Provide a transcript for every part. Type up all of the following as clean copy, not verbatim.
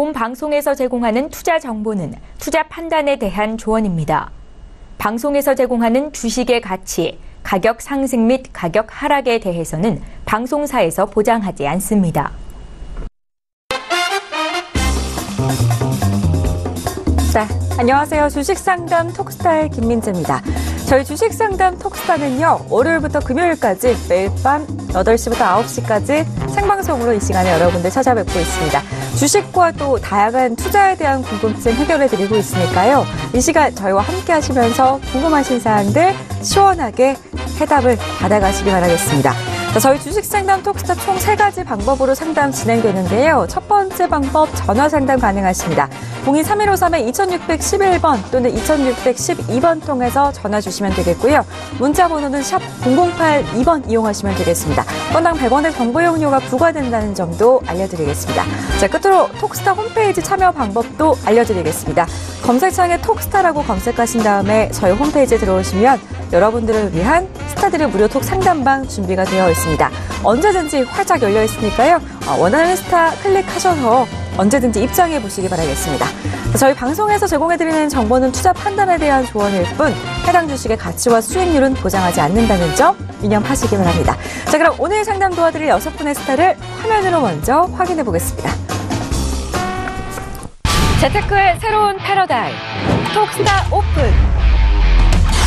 본 방송에서 제공하는 투자 정보는 투자 판단에 대한 조언입니다. 방송에서 제공하는 주식의 가치, 가격 상승 및 가격 하락에 대해서는 방송사에서 보장하지 않습니다. 네, 안녕하세요. 주식상담 톡스타의 김민재입니다. 저희 주식상담 톡스타는요, 월요일부터 금요일까지 매일 밤 8시부터 9시까지 생방송으로 이 시간에 여러분들 찾아뵙고 있습니다. 주식과 또 다양한 투자에 대한 궁금증 해결해드리고 있으니까요. 이 시간 저희와 함께 하시면서 궁금하신 사항들 시원하게 해답을 받아가시기 바라겠습니다. 자, 저희 주식상담 톡스타 총 3가지 방법으로 상담 진행되는데요. 첫 번째 방법 전화 상담 가능하십니다. 023153-2611번 또는 2612번 통해서 전화 주시면 되겠고요. 문자 번호는 샵 0082번 이용하시면 되겠습니다. 건당 100원의 정보 이용료가 부과된다는 점도 알려드리겠습니다. 자, 끝으로 톡스타 홈페이지 참여 방법도 알려드리겠습니다. 검색창에 톡스타라고 검색하신 다음에 저희 홈페이지에 들어오시면 여러분들을 위한 스타들의 무료 톡 상담방 준비가 되어 있습니다. 언제든지 활짝 열려 있으니까요. 원하는 스타 클릭하셔서 언제든지 입장해 보시기 바라겠습니다. 저희 방송에서 제공해드리는 정보는 투자 판단에 대한 조언일 뿐 해당 주식의 가치와 수익률은 보장하지 않는다는 점 유념하시기 바랍니다. 자, 그럼 오늘 상담 도와드릴 6분의 스타를 화면으로 먼저 확인해 보겠습니다. 재테크의 새로운 패러다임 톡스타 오픈.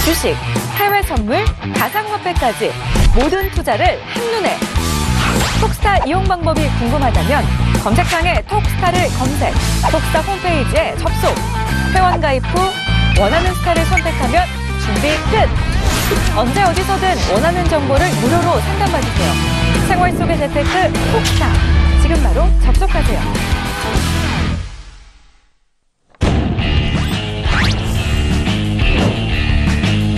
주식, 해외 선물, 가상화폐까지 모든 투자를 한눈에. 톡스타 이용 방법이 궁금하다면 검색창에 톡스타를 검색, 톡스타 홈페이지에 접속, 회원 가입 후 원하는 스타를 선택하면 준비 끝! 언제 어디서든 원하는 정보를 무료로 상담받으세요. 생활 속의 재테크 톡스타, 지금 바로 접속하세요.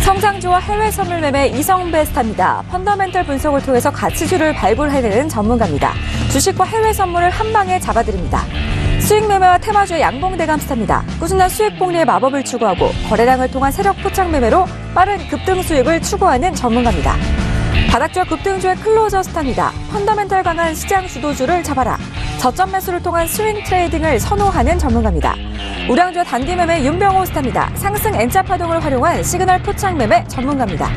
성장주와 해외 선물 매매 이성배 스타입니다. 펀더멘털 분석을 통해서 가치주를 발굴해내는 전문가입니다. 주식과 해외 선물을 한 방에 잡아드립니다. 수익 매매와 테마주의 양봉대감 스타입니다. 꾸준한 수익 복리의 마법을 추구하고 거래량을 통한 세력 포착 매매로 빠른 급등 수익을 추구하는 전문가입니다. 바닥주와 급등주의 클로저 스타입니다. 펀더멘털 강한 시장 주도주를 잡아라. 저점 매수를 통한 스윙 트레이딩을 선호하는 전문가입니다. 우량주와 단기 매매 윤병호 스타입니다. 상승 N자 파동을 활용한 시그널 포착 매매 전문가입니다.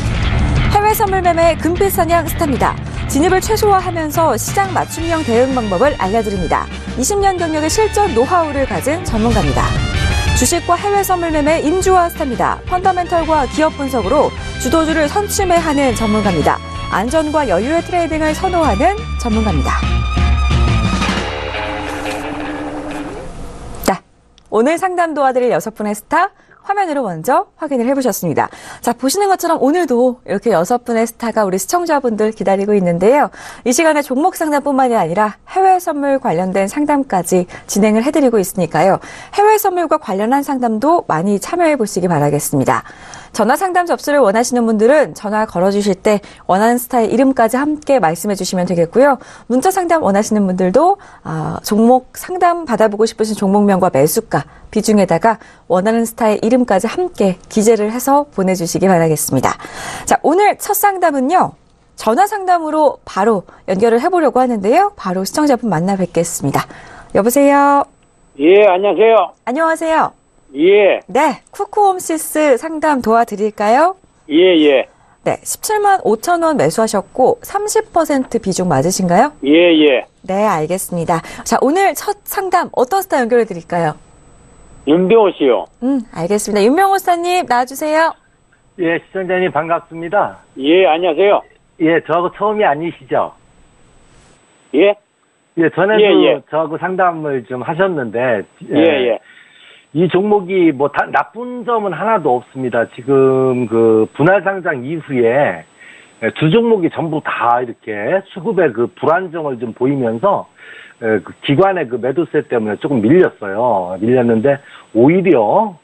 해외 선물 매매 금빛 사냥 스타입니다. 진입을 최소화하면서 시장 맞춤형 대응 방법을 알려드립니다. 20년 경력의 실전 노하우를 가진 전문가입니다. 주식과 해외 선물 매매 임주화 스타입니다. 펀더멘털과 기업 분석으로 주도주를 선취매하는 전문가입니다. 안전과 여유의 트레이딩을 선호하는 전문가입니다. 자, 오늘 상담 도와드릴 6분의 스타 화면으로 먼저 확인을 해보셨습니다. 자, 보시는 것처럼 오늘도 이렇게 6분의 스타가 우리 시청자분들 기다리고 있는데요. 이 시간에 종목 상담뿐만이 아니라 해외 선물 관련된 상담까지 진행을 해드리고 있으니까요. 해외 선물과 관련한 상담도 많이 참여해 보시기 바라겠습니다. 전화 상담 접수를 원하시는 분들은 전화 걸어주실 때 원하는 스타의 이름까지 함께 말씀해 주시면 되겠고요. 문자 상담 원하시는 분들도 종목 상담 받아보고 싶으신 종목명과 매수가, 비중에다가 원하는 스타의 이름까지 함께 기재를 해서 보내주시기 바라겠습니다. 자, 오늘 첫 상담은요. 전화 상담으로 바로 연결을 해보려고 하는데요. 바로 시청자분 만나 뵙겠습니다. 여보세요? 예, 안녕하세요. 안녕하세요. 예. 네, 쿠쿠홈시스 상담 도와드릴까요? 예, 예. 네, 17만 5천 원 매수하셨고 30% 비중 맞으신가요? 예, 예. 네, 알겠습니다. 자, 오늘 첫 상담 어떤 스타 연결해 드릴까요? 윤병호 씨요. 알겠습니다. 윤명호 스타님 나와주세요. 예, 시청자님 반갑습니다. 예, 안녕하세요. 예, 저하고 처음이 아니시죠? 예? 예, 전에도 예, 예. 저하고 상담을 좀 하셨는데, 예, 예. 이 종목이 뭐 나쁜 점은 하나도 없습니다. 지금 그 분할 상장 이후에 두 종목이 전부 다 이렇게 수급의 그 불안정을 좀 보이면서 그 기관의 그 매도세 때문에 조금 밀렸는데 오히려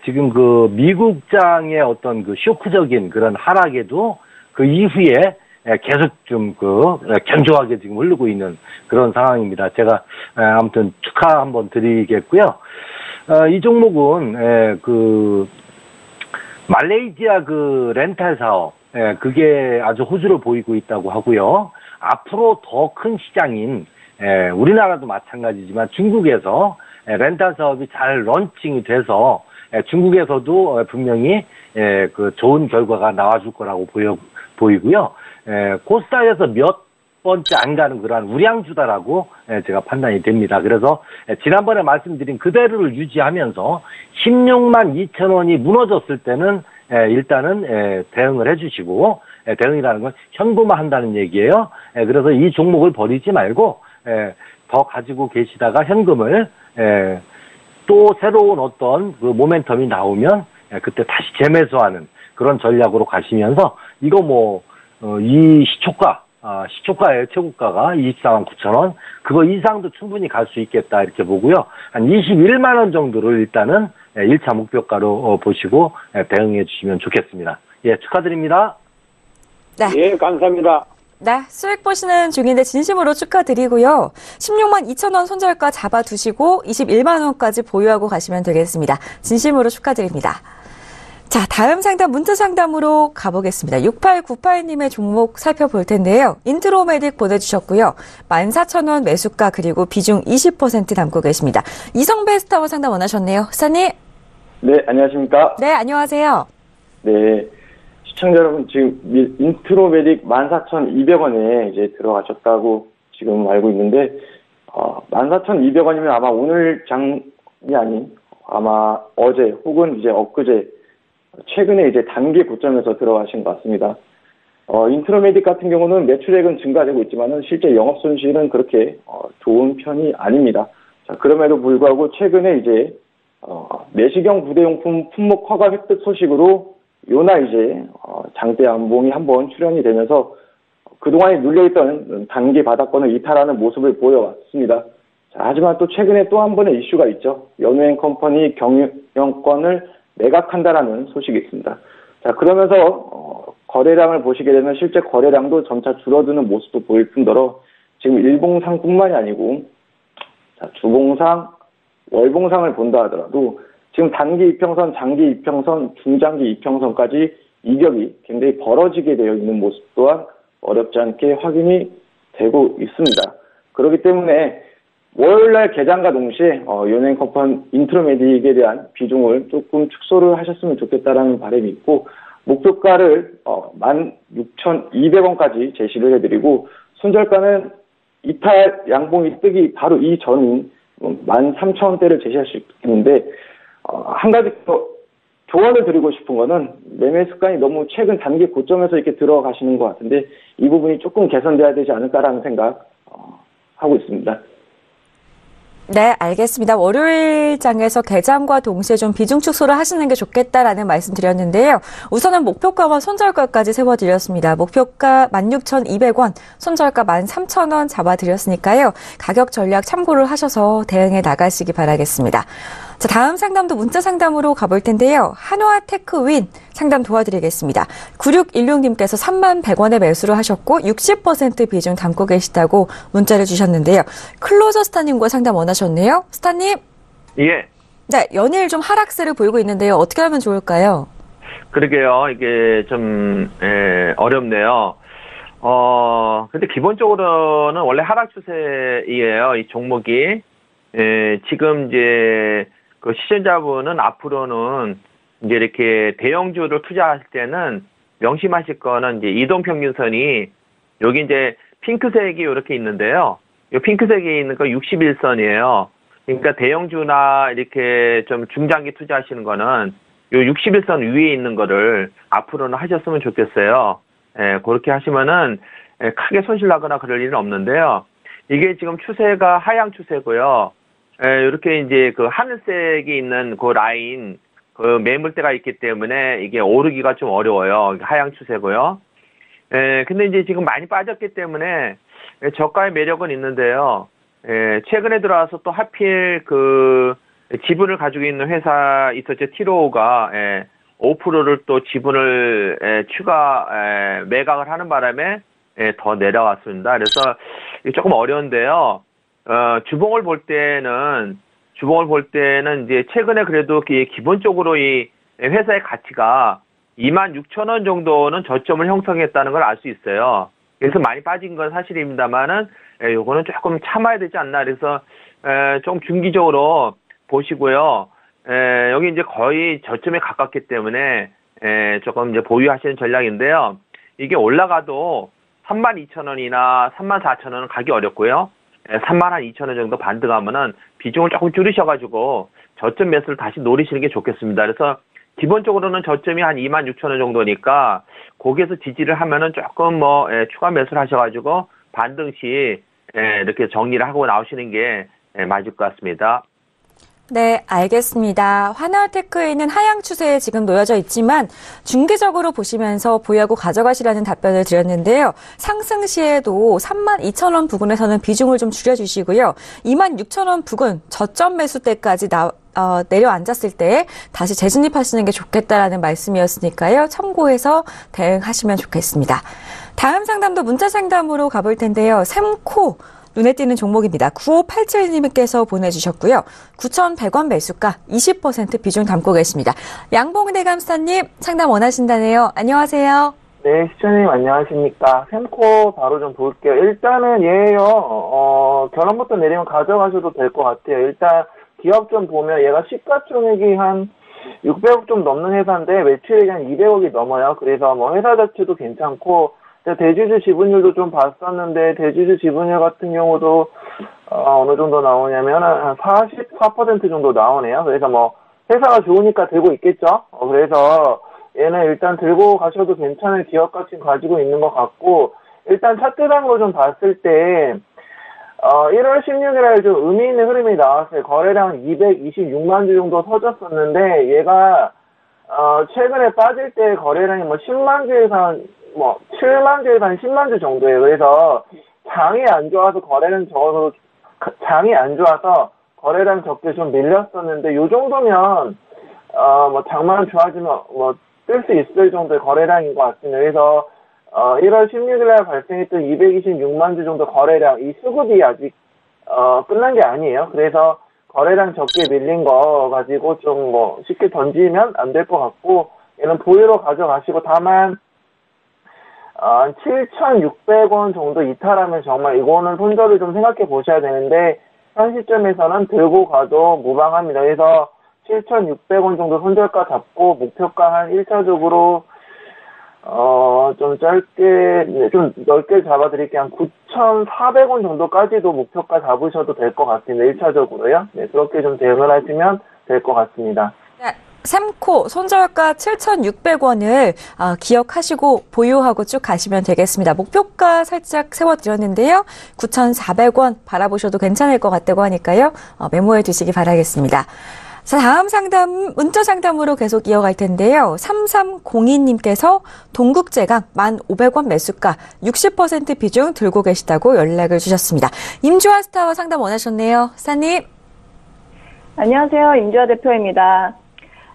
지금 그 미국장의 어떤 그 쇼크적인 그런 하락에도 그 이후에 계속 좀 견조하게 지금 흐르고 있는 그런 상황입니다. 제가 아무튼 축하 한번 드리겠고요. 이 종목은 말레이시아 그 렌탈 사업 그게 아주 호주를 보이고 있다고 하고요. 앞으로 더 큰 시장인 우리나라도 마찬가지지만 중국에서 렌탈 사업이 잘 런칭이 돼서 중국에서도 분명히 그 좋은 결과가 나와줄 거라고 보이고요. 코스닥에서 몇 번째 안 가는 그러한 우량주다라고 제가 판단이 됩니다. 그래서 지난번에 말씀드린 그대로를 유지하면서 16만 2천 원이 무너졌을 때는 일단은 대응을 해주시고, 대응이라는 건 현금화한다는 얘기예요. 그래서 이 종목을 버리지 말고 더 가지고 계시다가 현금을 또 새로운 어떤 그 모멘텀이 나오면 그때 다시 재매수하는 그런 전략으로 가시면서, 이거 이 시초가의 최고가가 24만 9천 원, 그거 이상도 충분히 갈 수 있겠다 이렇게 보고요. 한 21만 원 정도를 일단은 1차 목표가로 보시고 대응해 주시면 좋겠습니다. 예, 축하드립니다. 네. 예, 감사합니다. 네, 수익 보시는 중인데 진심으로 축하드리고요. 16만 2천 원 손절가 잡아두시고 21만 원까지 보유하고 가시면 되겠습니다. 진심으로 축하드립니다. 자, 다음 상담 문자 상담으로 가보겠습니다. 6898님의 종목 살펴볼 텐데요. 인트로메딕 보내주셨고요. 14,000원 매수가 그리고 비중 20% 담고 계십니다. 이성베스타워 상담 원하셨네요. 사님. 네, 안녕하십니까? 네, 안녕하세요. 네, 시청자 여러분, 지금 인트로메딕 14,200원에 이제 들어가셨다고 지금 알고 있는데, 14,200원이면 아마 오늘 장이 아닌 아마 어제 혹은 이제 엊그제 최근에 이제 단기 고점에서 들어가신 것 같습니다. 인트로메딕 같은 경우는 매출액은 증가되고 있지만은 실제 영업 손실은 그렇게 좋은 편이 아닙니다. 자, 그럼에도 불구하고 최근에 이제 내시경 부대용품 품목 허가 획득 소식으로 요나 이제 장대 양봉이 한번 출현이 되면서 그동안에 눌려있던 단기 바닥권을 이탈하는 모습을 보여왔습니다. 자, 하지만 또 최근에 또 한 번의 이슈가 있죠. 연예인 컴퍼니 경영권을 매각한다라는 소식이 있습니다. 자, 그러면서 거래량을 보시게 되면 실제 거래량도 점차 줄어드는 모습도 보일 뿐더러 지금 일봉상뿐만이 아니고 자, 주봉상, 월봉상을 본다 하더라도 지금 단기 이평선, 장기 이평선, 중장기 이평선까지 이격이 굉장히 벌어지게 되어 있는 모습 또한 어렵지 않게 확인이 되고 있습니다. 그렇기 때문에 월요일날 개장과 동시에 연예인 컴퍼니 인트로메딕에 대한 비중을 조금 축소를 하셨으면 좋겠다라는 바람이 있고, 목표가를 16,200원까지 제시를 해드리고, 손절가는 이탈 양봉이 뜨기 바로 이전인 13,000원대를 제시할 수 있는데, 한 가지 더 조언을 드리고 싶은 거는 매매 습관이 너무 최근 단기 고점에서 이렇게 들어가시는 것 같은데, 이 부분이 조금 개선돼야 되지 않을까라는 생각 하고 있습니다. 네, 알겠습니다. 월요일장에서 개장과 동시에 좀 비중 축소를 하시는 게 좋겠다라는 말씀 드렸는데요. 우선은 목표가와 손절가까지 세워드렸습니다. 목표가 16,200원, 손절가 13,000원 잡아드렸으니까요. 가격 전략 참고를 하셔서 대응해 나가시기 바라겠습니다. 자, 다음 상담도 문자 상담으로 가볼 텐데요. 한화테크윈 상담 도와드리겠습니다. 9616님께서 31,100원에 매수를 하셨고 60% 비중 담고 계시다고 문자를 주셨는데요. 클로저 스타님과 상담 원하셨네요. 스타님. 예. 네, 연일 좀 하락세를 보이고 있는데요. 어떻게 하면 좋을까요? 그러게요. 이게 좀 어렵네요. 근데 기본적으로는 원래 하락 추세이에요. 이 종목이. 지금 이제 그 시청자분은 앞으로는 이제 이렇게 대형주를 투자하실 때는 명심하실 거는 이제 이동평균선이 여기 이제 핑크색이 이렇게 있는데요. 이 핑크색이 있는 거 61선이에요. 그러니까 대형주나 이렇게 좀 중장기 투자하시는 거는 요 61선 위에 있는 거를 앞으로는 하셨으면 좋겠어요. 그렇게 하시면은 크게 손실 나거나 그럴 일은 없는데요. 이게 지금 추세가 하향 추세고요. 이렇게 이제 그 하늘색이 있는 그 라인, 그 매물대가 있기 때문에 이게 오르기가 좀 어려워요. 하향 추세고요. 근데 이제 지금 많이 빠졌기 때문에 저가의 매력은 있는데요. 최근에 들어와서 또 하필 그 지분을 가지고 있는 회사 있었죠. 티로우가 5%를 또 지분을 추가 매각을 하는 바람에 더 내려왔습니다. 그래서 조금 어려운데요. 주봉을 볼 때는 이제 최근에 그래도 기본적으로 이 회사의 가치가 26,000원 정도는 저점을 형성했다는 걸 알 수 있어요. 그래서 많이 빠진 건 사실입니다만은 요거는 조금 참아야 되지 않나. 그래서 좀 중기적으로 보시고요. 여기 이제 거의 저점에 가깝기 때문에 조금 이제 보유하시는 전략인데요. 이게 올라가도 32,000원이나 34,000원은 가기 어렵고요. 32,000원 정도 반등하면은 비중을 조금 줄이셔가지고 저점 매수를 다시 노리시는 게 좋겠습니다. 그래서 기본적으로는 저점이 한 26,000원 정도니까 거기에서 지지를 하면은 조금 추가 매수를 하셔가지고 반등 시 이렇게 정리를 하고 나오시는 게 맞을 것 같습니다. 네, 알겠습니다. 하나테크에는 하향 추세에 지금 놓여져 있지만 중기적으로 보시면서 보유하고 가져가시라는 답변을 드렸는데요. 상승 시에도 32,000원 부근에서는 비중을 좀 줄여주시고요. 26,000원 부근 저점 매수 때까지 내려앉았을 때 다시 재진입하시는 게 좋겠다라는 말씀이었으니까요. 참고해서 대응하시면 좋겠습니다. 다음 상담도 문자 상담으로 가볼 텐데요. 샘코 눈에 띄는 종목입니다. 9587님께서 보내주셨고요. 9,100원 매수가 20% 비중 담고 계십니다. 양봉대 감사님 상담 원하신다네요. 안녕하세요. 네, 시청자님 안녕하십니까. 샘코 바로 좀 볼게요. 일단은 얘요, 결혼부터 내리면 가져가셔도 될 것 같아요. 일단 기업 좀 보면 얘가 시가총액이 한 600억 좀 넘는 회사인데 매출액이 한 200억이 넘어요. 그래서 뭐 회사 자체도 괜찮고, 대주주 지분율도 좀 봤었는데 대주주 지분율 같은 경우도 어느 정도 나오냐면 한 44% 정도 나오네요. 그래서 뭐 회사가 좋으니까 들고 있겠죠. 그래서 얘는 일단 들고 가셔도 괜찮은 기업 가치 가지고 있는 것 같고, 일단 차트상으로 좀 봤을 때 1월 16일에 좀 의미 있는 흐름이 나왔어요. 거래량 226만 주 정도 터졌었는데 얘가 최근에 빠질 때 거래량이 뭐 10만 주에서 뭐 7만 주에서 한 10만 주 정도예요. 그래서 장이 안 좋아서 거래량 적게 좀 밀렸었는데 요 정도면 뭐 장만 좋아지면 뭐 뜰 수 있을 정도의 거래량인 것 같습니다. 그래서 1월 16일에 발생했던 226만 주 정도 거래량, 이 수급이 아직 끝난 게 아니에요. 그래서 거래량 적게 밀린 거 가지고 좀 뭐 쉽게 던지면 안 될 것 같고, 얘는 보유로 가져가시고, 다만 7,600원 정도 이탈하면 정말 이거는 손절을 좀 생각해 보셔야 되는데, 현 시점에서는 들고 가도 무방합니다. 그래서 7,600원 정도 손절가 잡고, 목표가 한 1차적으로 좀 짧게, 좀 넓게 잡아드릴게요. 한 9,400원 정도까지도 목표가 잡으셔도 될 것 같습니다. 1차적으로요. 네, 그렇게 좀 대응을 하시면 될 것 같습니다. 네, 샘코 손절가 7,600원을 기억하시고 보유하고 쭉 가시면 되겠습니다. 목표가 살짝 세워드렸는데요. 9,400원 바라보셔도 괜찮을 것 같다고 하니까요. 메모해 두시기 바라겠습니다. 자, 다음 상담, 문자 상담으로 계속 이어갈 텐데요. 3302님께서 동국제강 1,500원 매수가 60% 비중 들고 계시다고 연락을 주셨습니다. 임주아 스타와 상담 원하셨네요. 스타님. 안녕하세요. 임주아 대표입니다.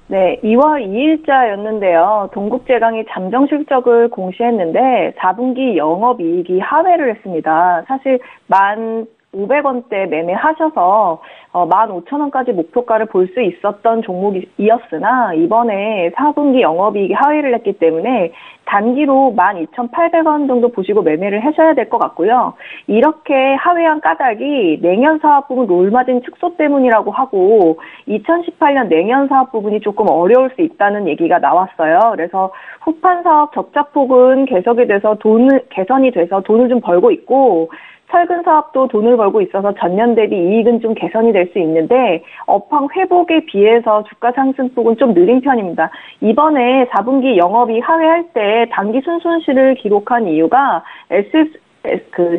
네, 2월 2일자였는데요. 동국제강이 잠정 실적을 공시했는데 4분기 영업이익이 하회를 했습니다. 사실 1,500원대 매매하셔서 15,000원까지 목표가를 볼 수 있었던 종목이었으나 이번에 4분기 영업이익이 하회를 했기 때문에 단기로 12,800원 정도 보시고 매매를 하셔야 될 것 같고요. 이렇게 하회한 까닭이 내년 사업 부분 롤마진 축소 때문이라고 하고 2018년 내년 사업 부분이 조금 어려울 수 있다는 얘기가 나왔어요. 그래서 후판 사업 적자폭은 개선이 돼서 돈을 좀 벌고 있고, 철근 사업도 돈을 벌고 있어서 전년 대비 이익은 좀 개선이 될 수 있는데 업황 회복에 비해서 주가 상승폭은 좀 느린 편입니다. 이번에 4분기 영업이 하회할 때 단기 순손실을 기록한 이유가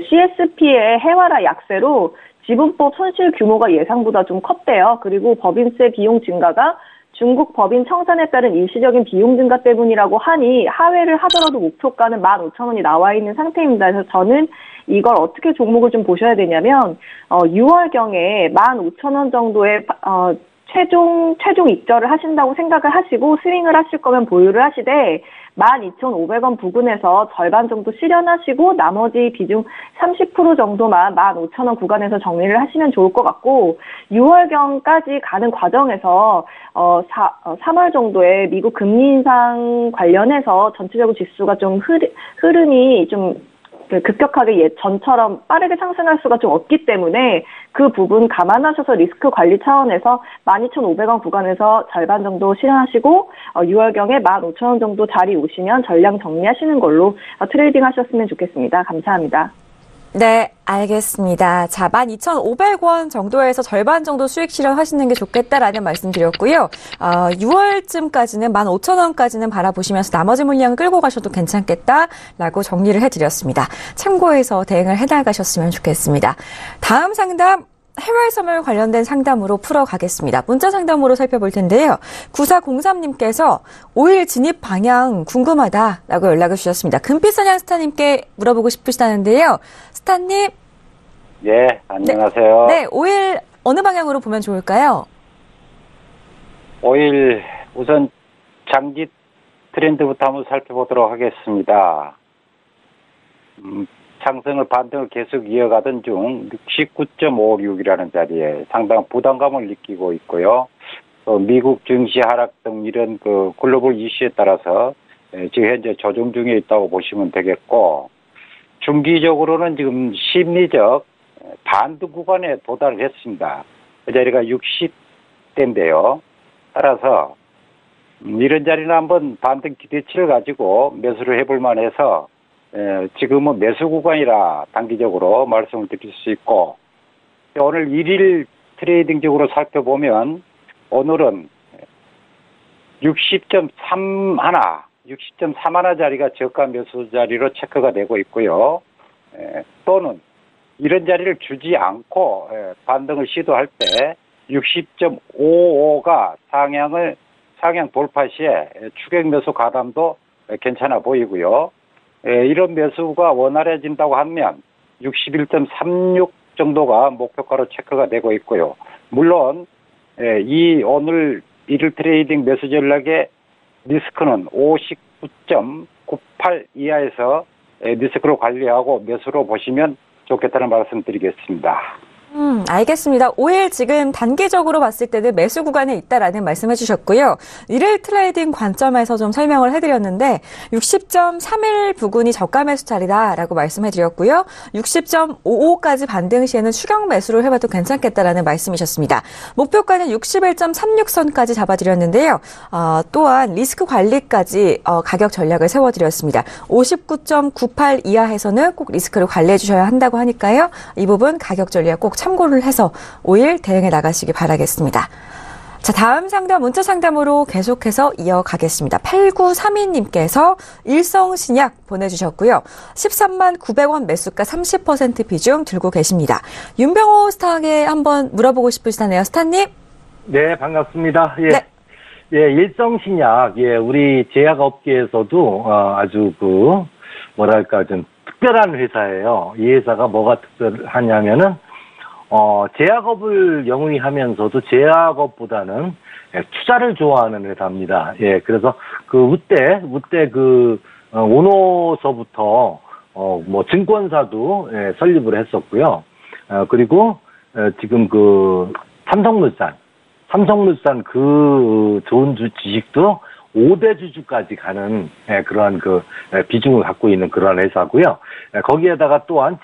CSP의 해와라 약세로 지분법 손실 규모가 예상보다 좀 컸대요. 그리고 법인세 비용 증가가 중국 법인 청산에 따른 일시적인 비용 증가 때문이라고 하니 하회를 하더라도 목표가는 15,000원이 나와 있는 상태입니다. 그래서 저는 이걸 어떻게 종목을 좀 보셔야 되냐면 6월경에 15,000원 정도의 최종 입절을 하신다고 생각을 하시고 스윙을 하실 거면 보유를 하시되 12,500원 부근에서 절반 정도 실현하시고 나머지 비중 30% 정도만 15,000원 구간에서 정리를 하시면 좋을 것 같고, 6월경까지 가는 과정에서 3월 정도에 미국 금리 인상 관련해서 전체적으로 지수가 좀 흐름이 좀 급격하게 전처럼 빠르게 상승할 수가 좀 없기 때문에 그 부분 감안하셔서 리스크 관리 차원에서 12,500원 구간에서 절반 정도 실현하시고 6월경에 15,000원 정도 자리 오시면 전량 정리하시는 걸로 트레이딩 하셨으면 좋겠습니다. 감사합니다. 네, 알겠습니다. 자, 12,500원 정도에서 절반 정도 수익 실현하시는 게 좋겠다라는 말씀 드렸고요. 6월쯤까지는 15,000원까지는 바라보시면서 나머지 물량 끌고 가셔도 괜찮겠다라고 정리를 해드렸습니다. 참고해서 대응을 해나가셨으면 좋겠습니다. 다음 상담. 해외 선물 관련된 상담으로 풀어가겠습니다. 문자 상담으로 살펴볼 텐데요. 9403님께서 5일 진입 방향 궁금하다라고 연락을 주셨습니다. 금빛선양 스타님께 물어보고 싶으시다는데요. 스타님. 예, 안녕하세요. 네, 5일 어느 방향으로 보면 좋을까요? 5일 우선 장기 트렌드부터 한번 살펴보도록 하겠습니다. 상승을 반등을 계속 이어가던 중 69.56이라는 자리에 상당한 부담감을 느끼고 있고요. 미국 증시 하락 등 이런 그 글로벌 이슈에 따라서 지금 현재 조정 중에 있다고 보시면 되겠고, 중기적으로는 지금 심리적 반등 구간에 도달을 했습니다. 그 자리가 60대인데요. 따라서 이런 자리는 한번 반등 기대치를 가지고 매수를 해볼 만해서 지금은 매수 구간이라 단기적으로 말씀을 드릴 수 있고, 오늘 1일 트레이딩적으로 살펴보면 오늘은 60.31 자리가 저가 매수 자리로 체크가 되고 있고요. 또는 이런 자리를 주지 않고 반등을 시도할 때 60.55가 상향 돌파 시에 추격 매수 가담도 괜찮아 보이고요. 이런 매수가 원활해진다고 하면 61.36 정도가 목표가로 체크가 되고 있고요. 물론 이 오늘 1일 트레이딩 매수 전략의 리스크는 59.98 이하에서 리스크로 관리하고 매수로 보시면 좋겠다는 말씀 드리겠습니다. 알겠습니다. 5일 지금 단기적으로 봤을 때는 매수 구간에 있다라는 말씀해 주셨고요. 1일 트레이딩 관점에서 좀 설명을 해드렸는데 60.31 부근이 저가 매수 자리다라고 말씀해 드렸고요. 60.55까지 반등 시에는 추격 매수를 해봐도 괜찮겠다라는 말씀이셨습니다. 목표가는 61.36선까지 잡아드렸는데요. 또한 리스크 관리까지 가격 전략을 세워드렸습니다. 59.98 이하에서는 꼭 리스크를 관리해 주셔야 한다고 하니까요. 이 부분 가격 전략 꼭 참고를 해서 5일 대응해 나가시기 바라겠습니다. 자, 다음 상담 문자 상담으로 계속해서 이어가겠습니다. 8932님께서 일성신약 보내주셨고요. 13만 900원 매수가 30% 비중 들고 계십니다. 윤병호 스타에게 한번 물어보고 싶으시다네요. 스타님. 네, 반갑습니다. 예. 네. 예, 일성신약, 우리 제약업계에서도 아주 뭐랄까 좀 특별한 회사예요. 이 회사가 뭐가 특별하냐면은 제약업을 영위하면서도 제약업보다는 투자를 좋아하는 회사입니다. 예, 그래서 우때 오노서부터 증권사도 설립을 했었고요. 그리고 지금 삼성물산 좋은 지식도 5대 주주까지 가는 그러한 비중을 갖고 있는 그런 회사고요. 거기에다가 또한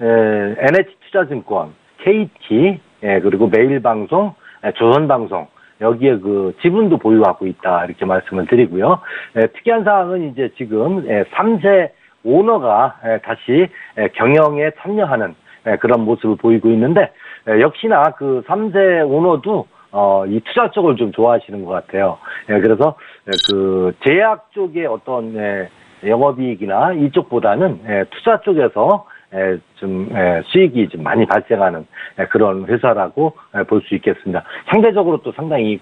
NH투자증권, KT, 그리고 매일방송, 조선방송, 여기에 지분도 보유하고 있다, 이렇게 말씀을 드리고요. 특이한 사항은 이제 지금 3세 오너가 다시 경영에 참여하는 그런 모습을 보이고 있는데, 역시나 3세 오너도 이 투자 쪽을 좀 좋아하시는 것 같아요. 그래서 제약 쪽의 어떤 영업이익이나 이쪽보다는 투자 쪽에서 수익이 좀 많이 발생하는 그런 회사라고 볼 수 있겠습니다. 상대적으로 또 상당히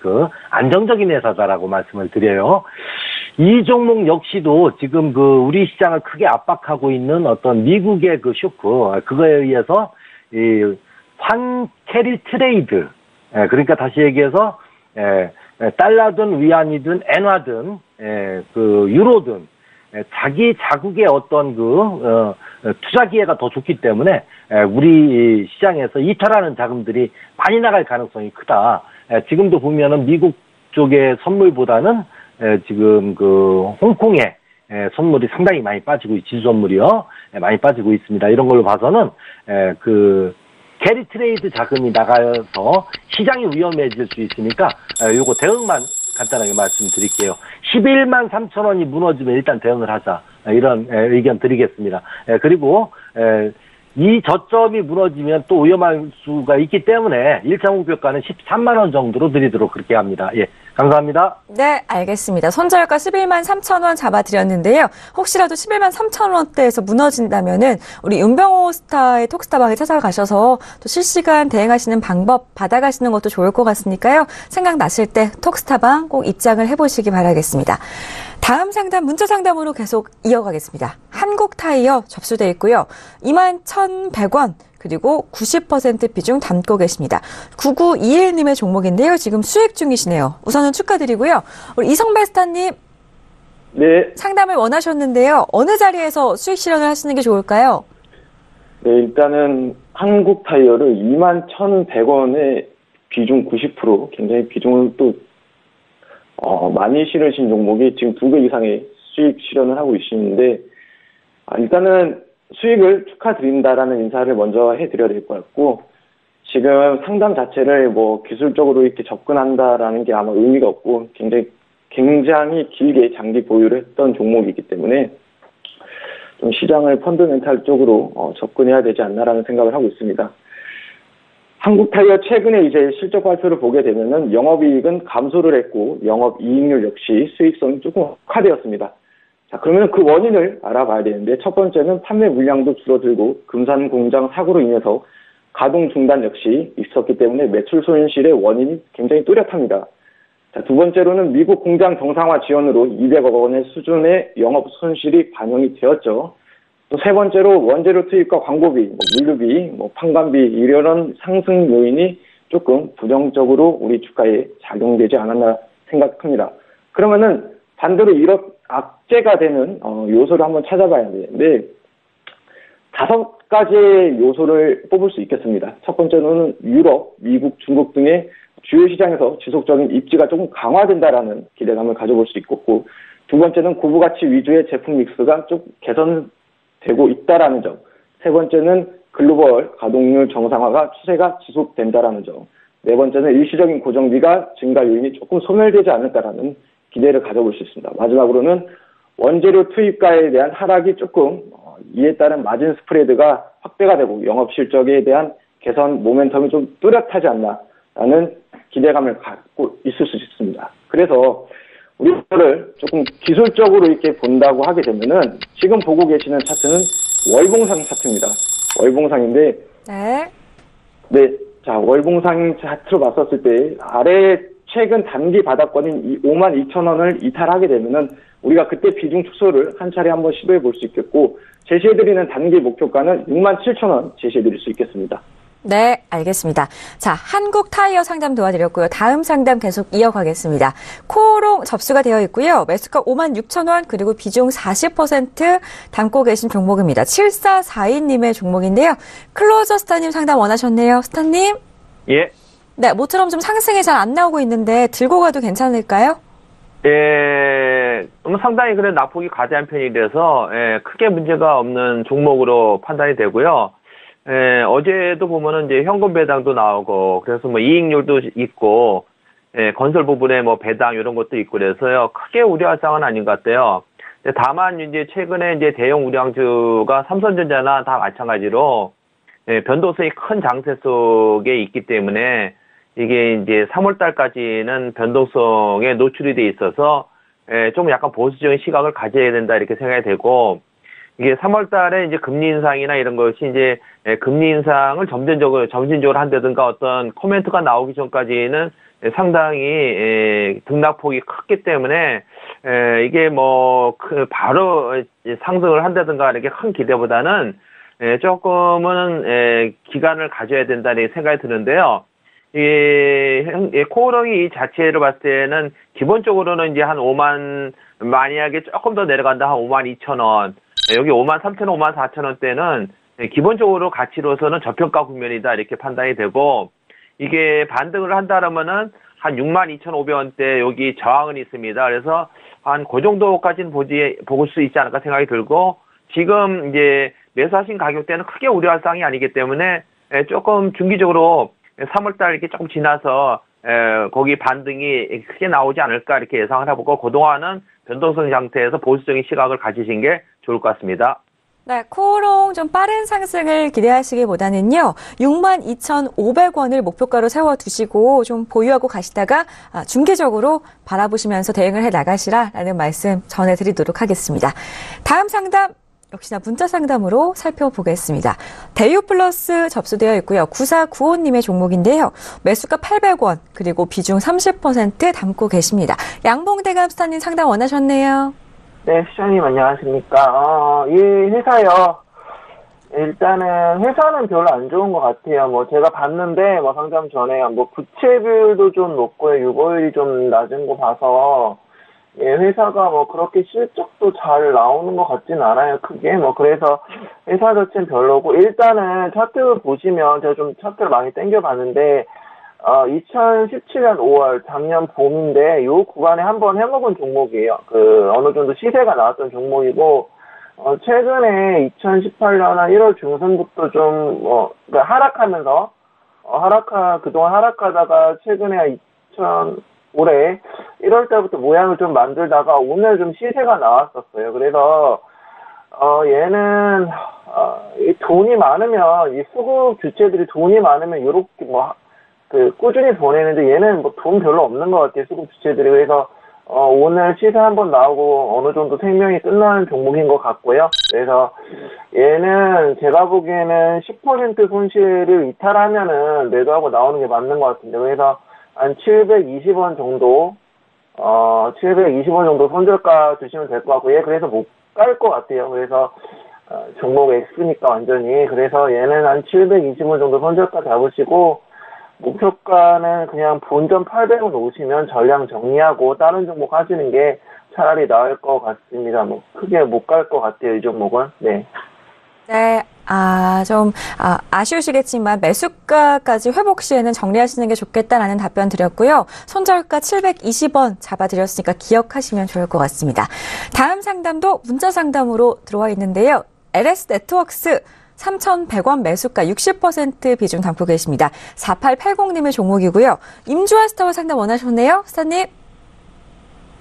안정적인 회사다라고 말씀을 드려요. 이 종목 역시도 지금 우리 시장을 크게 압박하고 있는 어떤 미국의 쇼크, 그거에 의해서 환 캐리 트레이드, 그러니까 다시 얘기해서 달러든 위안이든 엔화든 유로든 자기 자국의 어떤 투자 기회가 더 좋기 때문에 우리 시장에서 이탈하는 자금들이 많이 나갈 가능성이 크다. 지금도 보면은 미국 쪽의 선물보다는 지금 홍콩의 선물이 상당히 많이 빠지고 지수 선물이요. 많이 빠지고 있습니다. 이런 걸로 봐서는 캐리 트레이드 자금이 나가서 시장이 위험해질 수 있으니까 요거 대응만 간단하게 말씀드릴게요. 11만 3천 원이 무너지면 일단 대응을 하자. 이런 의견 드리겠습니다. 그리고 이 저점이 무너지면 또 위험할 수가 있기 때문에 1차 목표가는 13만 원 정도로 드리도록 그렇게 합니다. 예, 감사합니다. 네, 알겠습니다. 손절가 11만 3천 원 잡아드렸는데요. 혹시라도 11만 3천 원대에서 무너진다면은 우리 윤병호 스타의 톡스타방에 찾아가셔서 또 실시간 대응하시는 방법 받아가시는 것도 좋을 것 같으니까요. 생각나실 때 톡스타방 꼭 입장을 해보시기 바라겠습니다. 다음 상담 문자 상담으로 계속 이어가겠습니다. 한국타이어 접수되어 있고요. 21,100원 그리고 90% 비중 담고 계십니다. 9921님의 종목인데요. 지금 수익 중이시네요. 우선은 축하드리고요. 우리 이성배 스타님. 네. 상담을 원하셨는데요. 어느 자리에서 수익 실현을 하시는 게 좋을까요? 네, 일단은 한국타이어를 21,100원에 비중 90% 굉장히 비중을 또 많이 실으신 종목이 지금 2배 이상의 수익 실현을 하고 있는데, 일단은 수익을 축하드린다라는 인사를 먼저 해드려야 될 것 같고, 지금 상담 자체를 기술적으로 이렇게 접근한다라는 게 아마 의미가 없고, 굉장히 길게 장기 보유를 했던 종목이기 때문에, 좀 시장을 펀더멘탈 쪽으로 접근해야 되지 않나라는 생각을 하고 있습니다. 한국타이어 최근에 이제 실적 발표를 보게 되면은 영업이익은 감소를 했고 영업이익률 역시 수익성이 조금 악화되었습니다. 자, 그러면 그 원인을 알아봐야 되는데 첫 번째는 판매 물량도 줄어들고 금산 공장 사고로 인해서 가동 중단 역시 있었기 때문에 매출 손실의 원인이 굉장히 뚜렷합니다. 자, 두 번째로는 미국 공장 정상화 지원으로 200억 원의 수준의 영업 손실이 반영이 되었죠. 또 세 번째로 원재료 투입과 광고비, 물류비, 판관비 이런 상승 요인이 조금 부정적으로 우리 주가에 작용되지 않았나 생각합니다. 그러면은 반대로 이런 악재가 되는 요소를 한번 찾아봐야 되는데 5가지의 요소를 뽑을 수 있겠습니다. 첫 번째로는 유럽, 미국, 중국 등의 주요 시장에서 지속적인 입지가 조금 강화된다라는 기대감을 가져볼 수 있고, 두 번째는 고부가치 위주의 제품 믹스가 좀 개선되고 있다라는 점, 세 번째는 글로벌 가동률 정상화가 추세가 지속된다라는 점, 네 번째는 일시적인 고정비가 증가 요인이 조금 소멸되지 않을까라는 기대를 가져볼 수 있습니다. 마지막으로는 원재료 투입가에 대한 하락이 조금 이에 따른 마진 스프레드가 확대가 되고 영업 실적에 대한 개선 모멘텀이 좀 뚜렷하지 않나라는 기대감을 갖고 있을 수 있습니다. 그래서 우리를 조금 기술적으로 이렇게 본다고 하게 되면은 지금 보고 계시는 차트는 월봉상 차트입니다. 월봉상인데, 네, 자, 월봉상 차트로 봤었을 때 아래 최근 단기 바닥권인 52,000원을 이탈하게 되면은 우리가 그때 비중 축소를 한 차례 한번 시도해 볼 수 있겠고, 제시해드리는 단기 목표가는 67,000원 제시해드릴 수 있겠습니다. 네, 알겠습니다. 자, 한국 타이어 상담 도와드렸고요. 다음 상담 계속 이어가겠습니다. 코오롱 접수가 되어 있고요. 매수가 56,000원 그리고 비중 40% 담고 계신 종목입니다. 7442님의 종목인데요. 클로저 스타님 상담 원하셨네요. 스타님? 예. 네, 모처럼 좀 상승이 잘 안 나오고 있는데 들고 가도 괜찮을까요? 예, 상당히 그래 낙폭이 과대한 편이라서 크게 문제가 없는 종목으로 판단이 되고요. 어제도 보면은 이제 현금 배당도 나오고, 그래서 이익률도 있고, 건설 부분에 배당 이런 것도 있고 그래서요. 크게 우려할 사항은 아닌 것 같아요. 다만 이제 최근에 이제 대형 우량주가 삼성전자나 다 마찬가지로, 변동성이 큰 장세 속에 있기 때문에 이게 이제 3월달까지는 변동성에 노출이 돼 있어서, 좀 약간 보수적인 시각을 가져야 된다 이렇게 생각이 되고, 이게 3월 달에 이제 금리 인상이나 이런 것이 이제 금리 인상을 점진적으로 한다든가 어떤 코멘트가 나오기 전까지는 상당히 등락폭이 컸기 때문에 이게 바로 상승을 한다든가 이렇게 큰 기대보다는 조금은 기간을 가져야 된다는 생각이 드는데요. 코오롱이 이 자체를 봤을 때는 기본적으로는 이제 한 5만, 만약에 조금 더 내려간다 한 52,000원, 여기 53,000원, 54,000원대는 기본적으로 가치로서는 저평가 국면이다 이렇게 판단이 되고, 이게 반등을 한다라면은 한 62,500원대 여기 저항은 있습니다. 그래서 한 그 정도까지는 볼 수 있지 않을까 생각이 들고, 지금 이제 매수하신 가격대는 크게 우려할 사항이 아니기 때문에 조금 중기적으로 3월달 이렇게 조금 지나서 거기 반등이 크게 나오지 않을까 이렇게 예상을 해보고, 그동안은 변동성 상태에서 보수적인 시각을 가지신 게 좋을 것 같습니다. 네, 코오롱 좀 빠른 상승을 기대하시기보다는요, 62,500원을 목표가로 세워두시고 좀 보유하고 가시다가 중기적으로 바라보시면서 대응을 해 나가시라라는 말씀 전해드리도록 하겠습니다. 다음 상담 역시나 문자 상담으로 살펴보겠습니다. 대유 플러스 접수되어 있고요. 9495님의 종목인데요. 매수가 800원 그리고 비중 30% 담고 계십니다. 양봉대감 스타님 상담 원하셨네요. 네, 시장님 안녕하십니까. 이 회사요. 일단은 회사는 별로 안 좋은 것 같아요. 뭐 제가 봤는데 뭐 상담 전에 뭐 부채비율도 좀 높고요. 유보율이 좀 낮은 거 봐서 회사가 뭐 그렇게 실적도 잘 나오는 것 같진 않아요. 크게 뭐 그래서 회사 자체는 별로고, 일단은 차트 보시면 제가 좀 차트를 많이 당겨봤는데 2017년 5월 작년 봄인데 요 구간에 한번 해먹은 종목이에요. 어느 정도 시세가 나왔던 종목이고, 최근에 2018년 한 1월 중순부터 좀 그러니까 하락하면서 그동안 하락하다가 최근에 올해 1월 달부터 모양을 좀 만들다가 오늘 좀 시세가 나왔었어요. 그래서 얘는 돈이 많으면 이 수급 주체들이 돈이 많으면 이렇게 꾸준히 보내는데, 얘는 뭐 돈 별로 없는 것 같아요, 수급 주체들이. 그래서 오늘 시세 한번 나오고 어느 정도 생명이 끝나는 종목인 것 같고요. 그래서 얘는 제가 보기에는 10% 손실을 이탈하면은 매도하고 나오는 게 맞는 것 같은데, 그래서 한 720원 정도, 720원 정도 손절가 주시면 될 것 같고, 얘 그래서 못 갈 것 같아요. 그래서, 종목 X니까 완전히. 그래서 얘는 한 720원 정도 손절가 잡으시고, 목표가는 그냥 본전 800원 놓으시면 전량 정리하고 다른 종목 하시는 게 차라리 나을 것 같습니다. 뭐, 크게 못 갈 것 같아요, 이 종목은. 네. 네, 아쉬우시겠지만 매수가까지 회복 시에는 정리하시는 게 좋겠다라는 답변 드렸고요. 손절가 720원 잡아드렸으니까 기억하시면 좋을 것 같습니다. 다음 상담도 문자 상담으로 들어와 있는데요. LS 네트워크스 3,100원 매수가 60% 비중 담고 계십니다. 4880님의 종목이고요. 임주아 스타와 상담 원하셨네요. 스타님.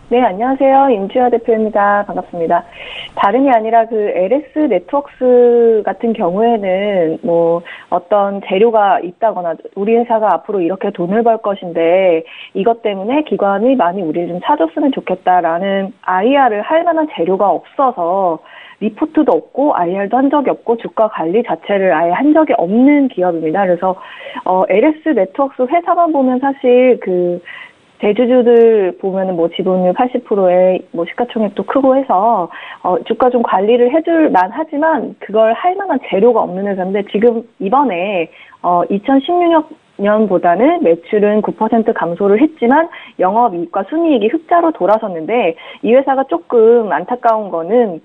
네, 안녕하세요. 임주아 대표입니다. 반갑습니다. 다름이 아니라 LS 네트워크스 같은 경우에는 뭐 어떤 재료가 있다거나 우리 회사가 앞으로 이렇게 돈을 벌 것인데 이것 때문에 기관이 많이 우리를 좀 찾았으면 좋겠다라는 IR을 할 만한 재료가 없어서 리포트도 없고 IR도 한 적이 없고 주가 관리 자체를 아예 한 적이 없는 기업입니다. 그래서 LS 네트워크스 회사만 보면 사실 대주주들 보면은 뭐 지분율 80%에 뭐 시가총액도 크고 해서 주가 좀 관리를 해줄 만하지만 그걸 할 만한 재료가 없는 회사인데, 지금 이번에 2016년보다는 매출은 9% 감소를 했지만 영업이익과 순이익이 흑자로 돌아섰는데, 이 회사가 조금 안타까운 거는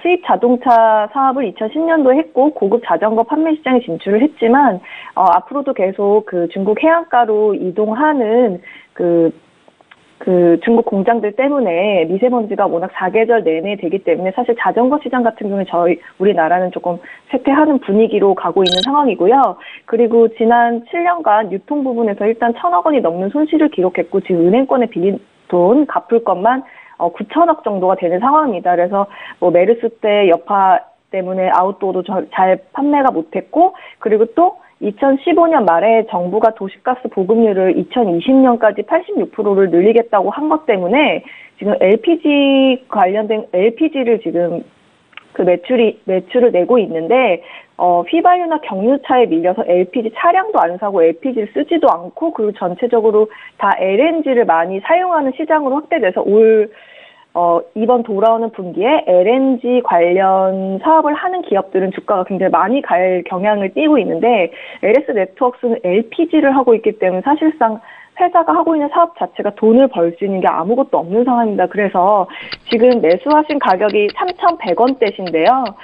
수입 자동차 사업을 2010년도에 했고 고급 자전거 판매 시장에 진출을 했지만 앞으로도 계속 중국 해안가로 이동하는 중국 공장들 때문에 미세먼지가 워낙 사계절 내내 되기 때문에 사실 자전거 시장 같은 경우에 우리나라는 조금 쇠퇴하는 분위기로 가고 있는 상황이고요. 그리고 지난 7년간 유통 부분에서 일단 1,000억 원이 넘는 손실을 기록했고, 지금 은행권에 빌린 돈 갚을 것만 9천억 정도가 되는 상황입니다. 그래서 뭐 메르스 때 여파 때문에 아웃도어도 잘 판매가 못했고, 그리고 또 2015년 말에 정부가 도시가스 보급률을 2020년까지 86%를 늘리겠다고 한 것 때문에 지금 LPG 관련된 LPG를 지금 매출을 내고 있는데, 휘발유나 경유차에 밀려서 LPG 차량도 안 사고 LPG를 쓰지도 않고, 그리고 전체적으로 다 LNG를 많이 사용하는 시장으로 확대돼서 이번 돌아오는 분기에 LNG 관련 사업을 하는 기업들은 주가가 굉장히 많이 갈 경향을 띠고 있는데, LS 네트워크스는 LPG를 하고 있기 때문에 사실상 회사가 하고 있는 사업 자체가 돈을 벌 수 있는 게 아무것도 없는 상황입니다. 그래서 지금 매수하신 가격이 3,100원대신데요.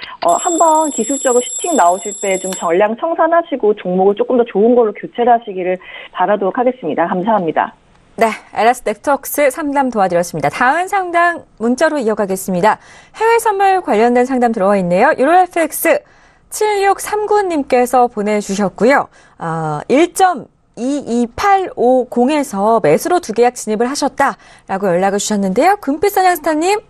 한번 기술적으로 슈팅 나오실 때 좀 전량 청산하시고 종목을 조금 더 좋은 걸로 교체를 하시기를 바라도록 하겠습니다. 감사합니다. 네, LS 넥트워크스 상담 도와드렸습니다. 다음 상담 문자로 이어가겠습니다. 해외 선물 관련된 상담 들어와 있네요. 유로FX 7639님께서 보내주셨고요. 1.22850에서 매수로 두 계약 진입을 하셨다라고 연락을 주셨는데요. 금빛사냥 스타님.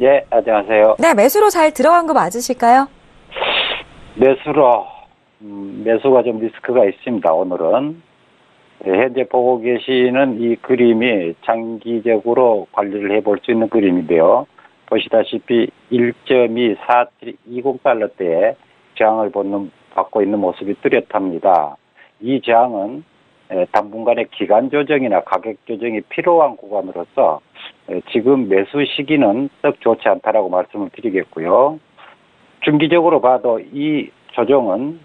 예, 안녕하세요. 네, 매수로 잘 들어간 거 맞으실까요? 매수가 좀 리스크가 있습니다, 오늘은. 현재 보고 계시는 이 그림이 장기적으로 관리를 해볼 수 있는 그림인데요. 보시다시피 1.24720달러대에 저항을 받고 있는 모습이 뚜렷합니다. 이 저항은 당분간의 기간 조정이나 가격 조정이 필요한 구간으로서 지금 매수 시기는 썩 좋지 않다라고 말씀을 드리겠고요. 중기적으로 봐도 이 조정은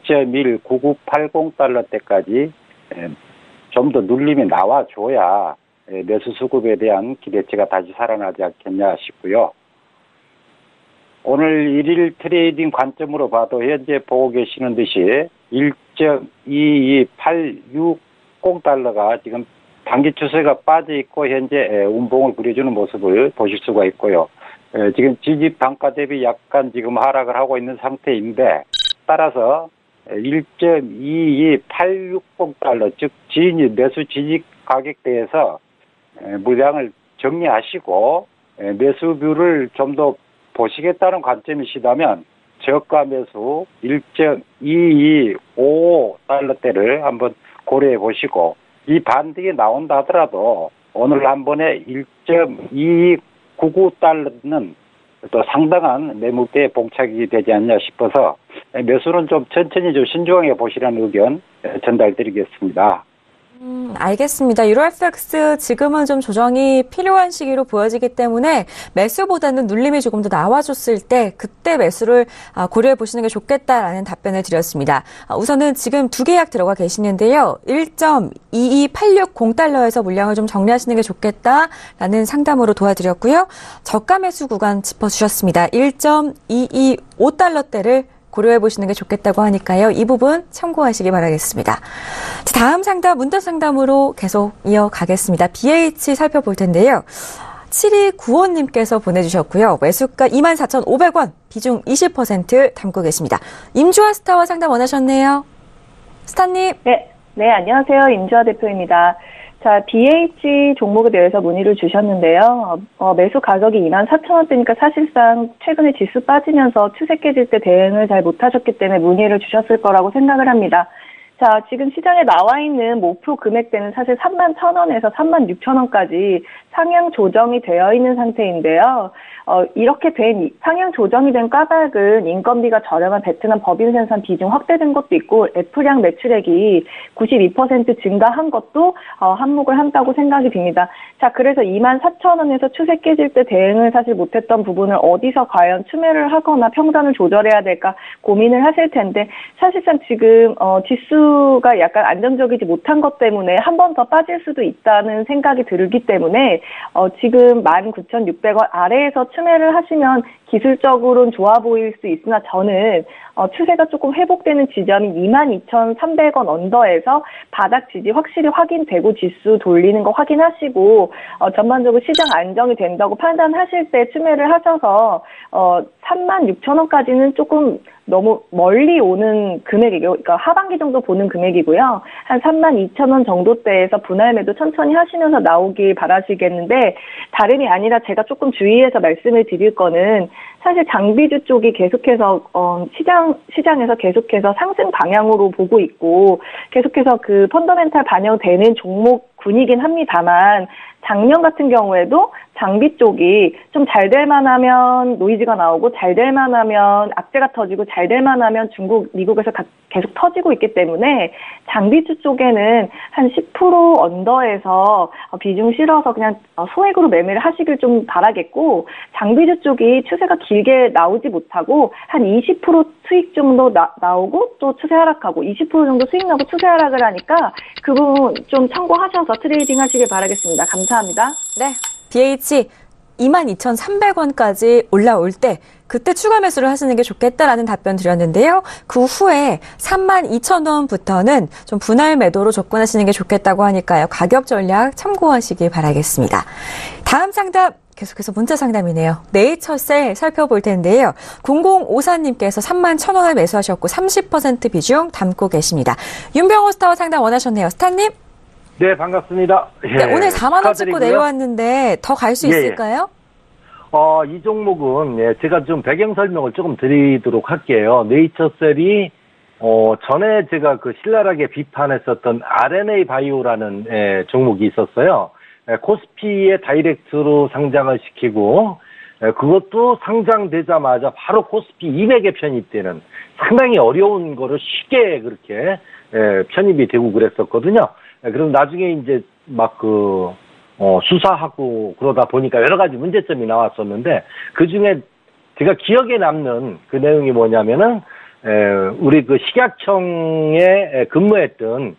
1.19980달러대까지 좀 더 눌림이 나와줘야 매수 수급에 대한 기대치가 다시 살아나지 않겠냐 싶고요. 오늘 1일 트레이딩 관점으로 봐도 현재 보고 계시는 듯이 1.22860달러가 지금 단기 추세가 빠져 있고 현재 운봉을 그려주는 모습을 보실 수가 있고요. 지금 지지 단가 대비 약간 지금 하락을 하고 있는 상태인데 따라서 1.22860달러 즉 매수 지지 가격대에서 물량을 정리하시고 매수뷰를 좀 더 보시겠다는 관점이시다면 저가 매수 1.2255달러대를 한번 고려해 보시고 이 반등이 나온다 하더라도 오늘 한 번에 1.2299달러는 또 상당한 매물대에 봉착이 되지 않냐 싶어서 매수는 좀 천천히 좀 신중하게 보시라는 의견 전달드리겠습니다. 알겠습니다. 유로FX 지금은 좀 조정이 필요한 시기로 보여지기 때문에 매수보다는 눌림이 조금 더 나와줬을 때 그때 매수를 고려해 보시는 게 좋겠다라는 답변을 드렸습니다. 우선은 지금 두 계약 들어가 계시는데요. 1.22860달러에서 물량을 좀 정리하시는 게 좋겠다라는 상담으로 도와드렸고요. 저가 매수 구간 짚어주셨습니다. 1.225달러대를 고려해 보시는 게 좋겠다고 하니까요. 이 부분 참고하시기 바라겠습니다. 다음 상담, 문자 상담으로 계속 이어가겠습니다. BH 살펴볼 텐데요. 7295님께서 보내주셨고요. 매수가 24,500원, 비중 20% 담고 계십니다. 임주아 스타와 상담 원하셨네요. 스타님. 네, 안녕하세요. 임주아 대표입니다. 자, BH 종목에 대해서 문의를 주셨는데요. 매수 가격이 24,000원대니까 사실상 최근에 지수 빠지면서 추세 깨질 때 대응을 잘 못하셨기 때문에 문의를 주셨을 거라고 생각을 합니다. 자, 지금 시장에 나와 있는 목표 금액대는 사실 31,000원에서 36,000원까지 상향 조정이 되어 있는 상태인데요. 이렇게 상향 조정이 된 까닭은 인건비가 저렴한 베트남 법인 생산 비중 확대된 것도 있고 애플양 매출액이 92% 증가한 것도 한몫을 한다고 생각이 듭니다. 자, 그래서 24,000원에서 추세 깨질 때 대응을 사실 못했던 부분을 어디서 과연 추매를 하거나 평단을 조절해야 될까 고민을 하실 텐데 사실상 지금 지수가 약간 안정적이지 못한 것 때문에 한 번 더 빠질 수도 있다는 생각이 들기 때문에 지금 19,600원 아래에서 추매를 하시면 기술적으로는 좋아 보일 수 있으나 저는 추세가 조금 회복되는 지점이 22,300원 언더에서 바닥 지지 확실히 확인되고 지수 돌리는 거 확인하시고 전반적으로 시장 안정이 된다고 판단하실 때 추매를 하셔서 36,000원까지는 조금 너무 멀리 오는 금액이고요. 그러니까 하반기 정도 보는 금액이고요. 한 32,000원 정도대에서 분할 매도 천천히 하시면서 나오길 바라시겠는데 다름이 아니라 제가 조금 주의해서 말씀을 드릴 거는 사실 장비주 쪽이 계속해서 시장에서 계속해서 상승 방향으로 보고 있고 계속해서 그 펀더멘탈 반영되는 종목군이긴 합니다만 작년 같은 경우에도 장비 쪽이 좀 잘 될 만하면 노이즈가 나오고 잘 될 만하면 악재가 터지고 잘 될 만하면 중국, 미국에서 계속 터지고 있기 때문에 장비주 쪽에는 한 10% 언더에서 비중 실어서 그냥 소액으로 매매를 하시길 좀 바라겠고 장비주 쪽이 추세가 길게 나오지 못하고 한 20% 수익 정도 나오고 또 추세 하락하고 20% 정도 수익 나고 추세 하락을 하니까 그 부분 좀 참고하셔서 트레이딩 하시길 바라겠습니다. 감사합니다. 네, BH 22,300원까지 올라올 때 그때 추가 매수를 하시는 게 좋겠다라는 답변 드렸는데요. 그 후에 32,000원부터는 좀 분할 매도로 접근하시는 게 좋겠다고 하니까요. 가격 전략 참고하시길 바라겠습니다. 다음 상담 계속해서 문자 상담이네요. 네이처셀 살펴볼 텐데요. 0054님께서 31,000원에 매수하셨고 30% 비중 담고 계십니다. 윤병호 스타와 상담 원하셨네요. 스타님? 네, 반갑습니다. 네, 오늘 4만 원 찍고 내려왔는데 더 갈 수 있을까요? 이 종목은 제가 좀 배경 설명을 조금 드리도록 할게요. 네이처셀이 전에 제가 그 신랄하게 비판했었던 RNA 바이오라는 종목이 있었어요. 코스피에 다이렉트로 상장을 시키고 그것도 상장되자마자 바로 코스피 200에 편입되는 상당히 어려운 거를 쉽게 그렇게 편입이 되고 그랬었거든요. 그럼 나중에 이제 막 수사하고 그러다 보니까 여러 가지 문제점이 나왔었는데 그 중에 제가 기억에 남는 그 내용이 뭐냐면은 우리 그 식약청에 근무했던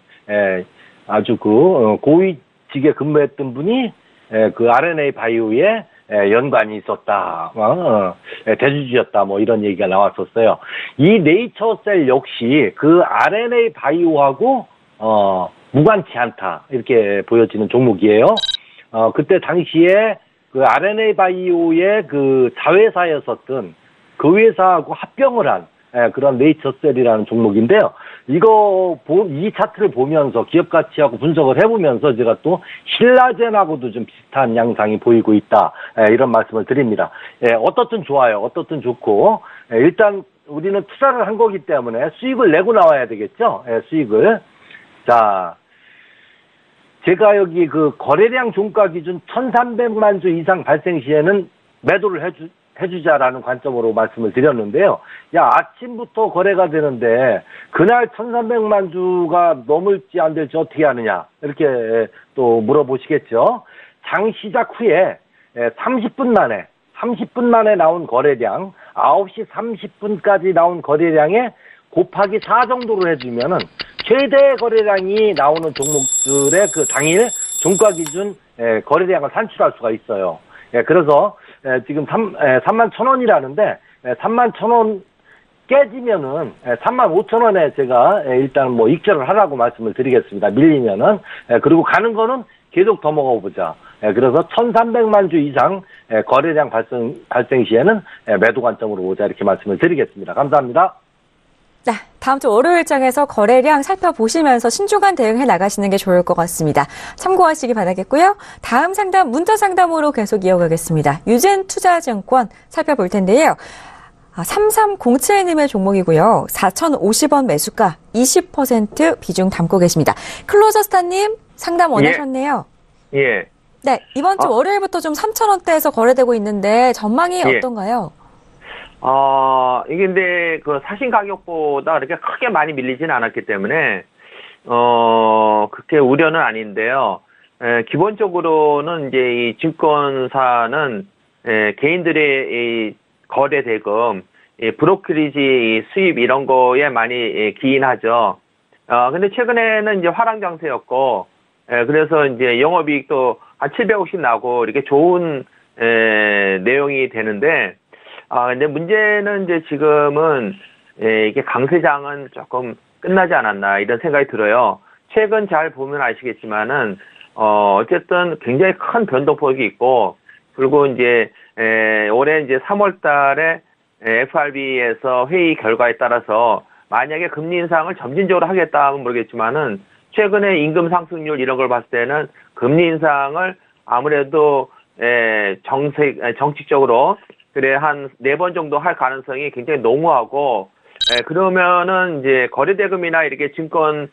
아주 그 고위직에 근무했던 분이 그 RNA 바이오에 연관이 있었다, 대주주였다, 뭐 이런 얘기가 나왔었어요. 이 네이처셀 역시 그 RNA 바이오하고 무관치 않다 이렇게 보여지는 종목이에요. 그때 당시에 그 RNA 바이오의 그 자회사였었던 그 회사하고 합병을 한 그런 네이처셀이라는 종목인데요. 이 차트를 보면서 기업 가치하고 분석을 해보면서 제가 또 신라젠하고도 좀 비슷한 양상이 보이고 있다. 이런 말씀을 드립니다. 어떻든 좋아요. 어떻든 좋고 일단 우리는 투자를 한 거기 때문에 수익을 내고 나와야 되겠죠. 수익을. 자, 제가 여기 그 거래량 종가 기준 1,300만 주 이상 발생 시에는 매도를 해주자라는 관점으로 말씀을 드렸는데요. 아침부터 거래가 되는데 그날 1,300만 주가 넘을지 안 될지 어떻게 하느냐 이렇게 또 물어보시겠죠. 장 시작 후에 30분 만에 나온 거래량 9시 30분까지 나온 거래량에 곱하기 4 정도로 해주면은 최대 거래량이 나오는 종목들의 그 당일 종가 기준 거래량을 산출할 수가 있어요. 그래서 지금 31,000원이라는데 31,000원 깨지면은 35,000원에 제가 일단 뭐 익절을 하라고 말씀을 드리겠습니다. 밀리면은. 그리고 가는 거는 계속 더 먹어보자. 그래서 1,300만 주 이상 거래량 발생 시에는 매도 관점으로 오자 이렇게 말씀을 드리겠습니다. 감사합니다. 네, 다음 주 월요일장에서 거래량 살펴보시면서 신중한 대응해 나가시는 게 좋을 것 같습니다. 참고하시기 바라겠고요. 다음 상담 문자 상담으로 계속 이어가겠습니다. 유젠투자증권 살펴볼 텐데요. 3307님의 종목이고요. 4,050원 매수가 20% 비중 담고 계십니다. 클로저스타님 상담 원하셨네요. 예. 네, 이번 주 월요일부터 좀 3,000원대에서 거래되고 있는데 전망이 어떤가요? 이게 근데 그 사신 가격보다 그렇게 크게 많이 밀리지는 않았기 때문에, 그렇게 우려는 아닌데요. 기본적으로는 이제 이 증권사는, 개인들의 이 거래 대금, 브로커리지 수입 이런 거에 많이 기인하죠. 근데 최근에는 이제 화랑 장세였고, 그래서 이제 영업이익도 한 750 나고 이렇게 좋은, 내용이 되는데, 근데 문제는 이제 지금은, 이게 강세장은 조금 끝나지 않았나, 이런 생각이 들어요. 최근 잘 보면 아시겠지만은, 어쨌든 굉장히 큰 변동폭이 있고, 그리고 이제, 올해 이제 3월 달에 FRB에서 회의 결과에 따라서 만약에 금리 인상을 점진적으로 하겠다 하면 모르겠지만은, 최근에 임금 상승률 이런 걸 봤을 때는 금리 인상을 아무래도, 정책적으로, 그래, 한 4번 정도 할 가능성이 굉장히 농후하고, 그러면은 이제 거래대금이나 이렇게 증권,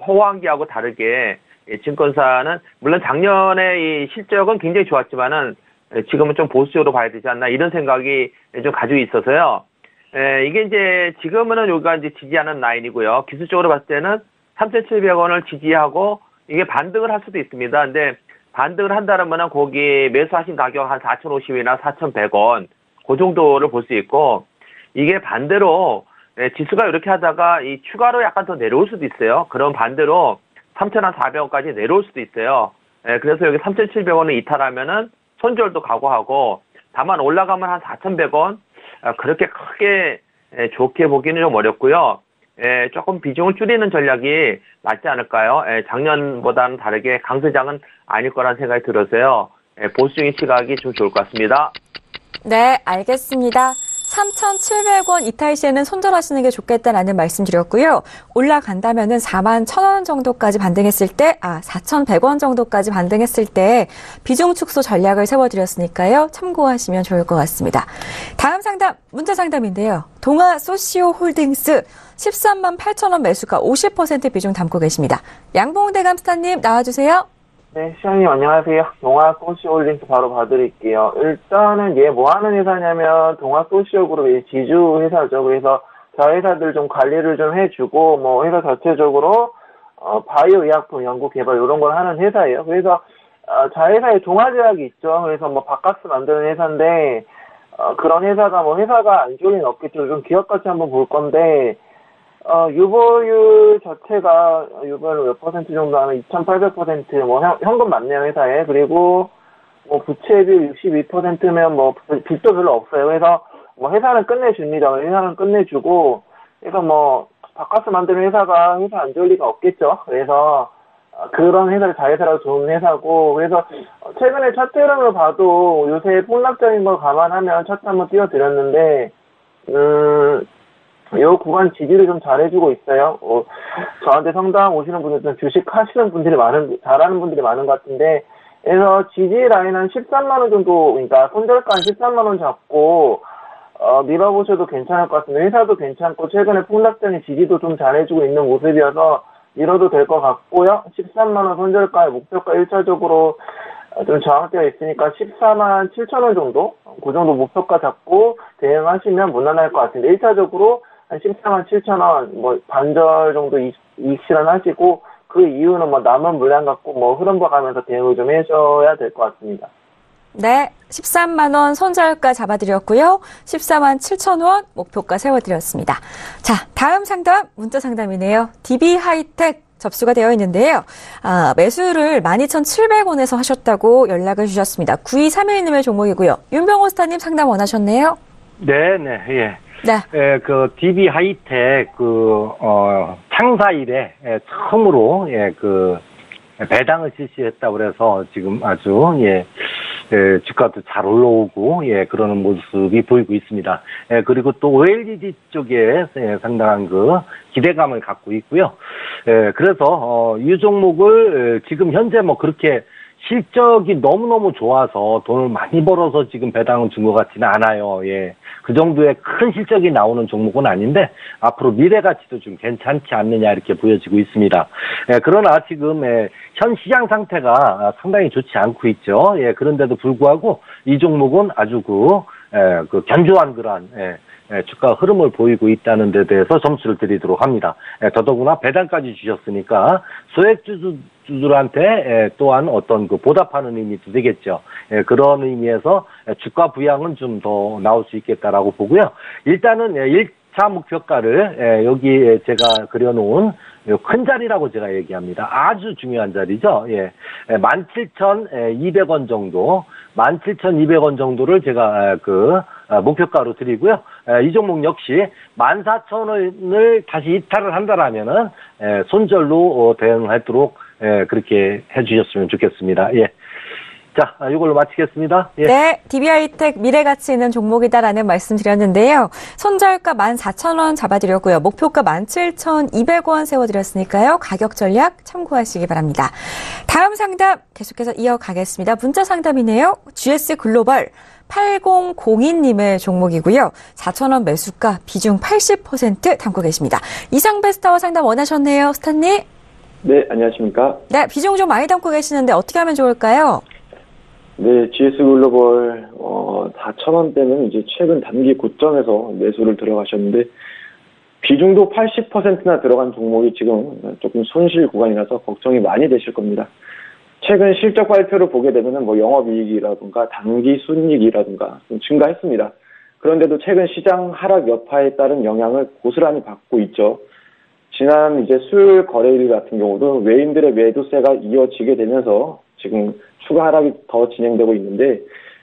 호황기하고 다르게, 증권사는, 물론 작년에 이 실적은 굉장히 좋았지만은, 지금은 좀 보수적으로 봐야 되지 않나, 이런 생각이 좀 가지고 있어서요. 이게 이제 지금은 여기가 이제 지지하는 라인이고요. 기술적으로 봤을 때는 3,700원을 지지하고, 이게 반등을 할 수도 있습니다. 근데, 반등을 한다면 거기 매수하신 가격 한 4,050이나 4,100원 그 정도를 볼 수 있고 이게 반대로 지수가 이렇게 하다가 이 추가로 약간 더 내려올 수도 있어요. 그럼 반대로 3,400원까지 내려올 수도 있어요. 그래서 여기 3,700원을 이탈하면은 손절도 각오하고 다만 올라가면 한 4,100원 그렇게 크게 좋게 보기는 좀 어렵고요. 조금 비중을 줄이는 전략이 맞지 않을까요? 작년보다는 다르게 강세장은 아닐 거란 생각이 들어서요. 보수적인 시각이 좀 좋을 것 같습니다. 네, 알겠습니다. 3,700원 이탈 시에는 손절하시는 게 좋겠다라는 말씀 드렸고요. 올라간다면은 41,000원 정도까지 반등했을 때, 4,100원 정도까지 반등했을 때 비중 축소 전략을 세워드렸으니까요. 참고하시면 좋을 것 같습니다. 다음 상담, 문자 상담인데요. 동아 소시오 홀딩스 13만 8천원 매수가 50% 비중 담고 계십니다. 양봉대감 스타님 나와주세요. 네, 시장님 안녕하세요. 동아소시오홀딩스 바로 봐드릴게요. 일단은 얘 뭐 하는 회사냐면 동아소시오그룹의 지주 회사죠. 그래서 자회사들 좀 관리를 좀 해주고 뭐 회사 자체적으로 바이오 의약품 연구 개발 이런 걸 하는 회사예요. 그래서 자회사에 동아제약이 있죠. 그래서 뭐 바카스 만드는 회사인데 그런 회사가 뭐 회사가 안 좋을 리는 없겠죠. 좀 기업같이 한번 볼 건데 유보율 자체가 유보율 몇 퍼센트 정도 하면 2,800% 뭐 현금 많네요 회사에. 그리고 뭐 부채비율 62%면 뭐 빚도 별로 없어요. 그래서 뭐 회사는 끝내줍니다. 회사는 끝내주고 그래서 뭐 바카스 만드는 회사가 회사 안 좋을 리가 없겠죠. 그래서 그런 회사를 자회사라고 좋은 회사고, 그래서 최근에 차트 흐름을 봐도 요새 폭락적인 걸 감안하면 차트 한번 띄워드렸는데 요 구간 지지를 좀 잘해주고 있어요. 저한테 상담 오시는 분들은 주식 하시는 분들이 잘하는 분들이 많은 것 같은데, 그래서 지지 라인 한 13만원 정도, 그러니까 손절가 한 13만원 잡고, 밀어보셔도 괜찮을 것 같습니다. 회사도 괜찮고, 최근에 폭락전이 지지도 좀 잘해주고 있는 모습이어서 밀어도 될 것 같고요. 13만원 손절가의 목표가 1차적으로 좀 저항대가 있으니까 14만 7천원 정도? 그 정도 목표가 잡고 대응하시면 무난할 것 같은데, 1차적으로 한 14만 7천원, 뭐, 반절 정도 이익 실현하시고, 그 이유는 뭐, 남은 물량 갖고 뭐, 흐름 봐가면서 대응을 좀 해줘야 될 것 같습니다. 네, 13만원 손절가 잡아드렸고요. 14만 7천원 목표가 세워드렸습니다. 자, 다음 상담, 문자 상담이네요. DB하이텍 접수가 되어 있는데요. 매수를 12,700원에서 하셨다고 연락을 주셨습니다. 9231님의 종목이고요. 윤병호 스타님 상담 원하셨네요. 네. 네. 그 DB하이텍 창사 이래 처음으로 배당을 실시했다고 그래서 지금 아주 주가도 잘 올라오고 그러는 모습이 보이고 있습니다. 그리고 또 OLED 쪽에 상당한 그 기대감을 갖고 있고요. 그래서 이 종목을 지금 현재 뭐 그렇게 실적이 너무너무 좋아서 돈을 많이 벌어서 지금 배당을 준 것 같지는 않아요. 그 정도의 큰 실적이 나오는 종목은 아닌데 앞으로 미래 가치도 좀 괜찮지 않느냐 이렇게 보여지고 있습니다. 그러나 지금 현 시장 상태가 상당히 좋지 않고 있죠. 그런데도 불구하고 이 종목은 아주 그 견조한 그러한 주가 흐름을 보이고 있다는 데 대해서 점수를 드리도록 합니다. 더더구나 배당까지 주셨으니까 소액주주들한테 또한 어떤 그 보답하는 의미도 되겠죠. 그런 의미에서 주가 부양은 좀 더 나올 수 있겠다라고 보고요. 일단은 1차 목표가를 여기 제가 그려놓은 큰 자리라고 제가 얘기합니다. 아주 중요한 자리죠. 17,200원 정도, 17,200원 정도를 제가 목표가로 드리고요. 이 종목 역시 14,000원을 다시 이탈을 한다라면은 손절로 대응하도록 그렇게 해주셨으면 좋겠습니다. 자, 이걸로 마치겠습니다. 네, DB하이텍 미래가치 있는 종목이다라는 말씀 드렸는데요. 손절가 14,000원 잡아드렸고요. 목표가 17,200원 세워드렸으니까요. 가격 전략 참고하시기 바랍니다. 다음 상담 계속해서 이어가겠습니다. 문자 상담이네요. GS 글로벌 8002님의 종목이고요. 4,000원 매수가 비중 80% 담고 계십니다. 이상베스타와 상담 원하셨네요. 스타님. 네, 안녕하십니까. 네, 비중 좀 많이 담고 계시는데 어떻게 하면 좋을까요? 네, GS 글로벌 4,000원대는 이제 최근 단기 고점에서 매수를 들어가셨는데 비중도 80%나 들어간 종목이 지금 조금 손실 구간이라서 걱정이 많이 되실 겁니다. 최근 실적 발표를 보게 되면은 뭐 영업이익이라든가 단기 순이익이라든가 좀 증가했습니다. 그런데도 최근 시장 하락 여파에 따른 영향을 고스란히 받고 있죠. 지난 이제 수요일 거래일 같은 경우도 외인들의 매도세가 이어지게 되면서 지금 추가 하락이 더 진행되고 있는데,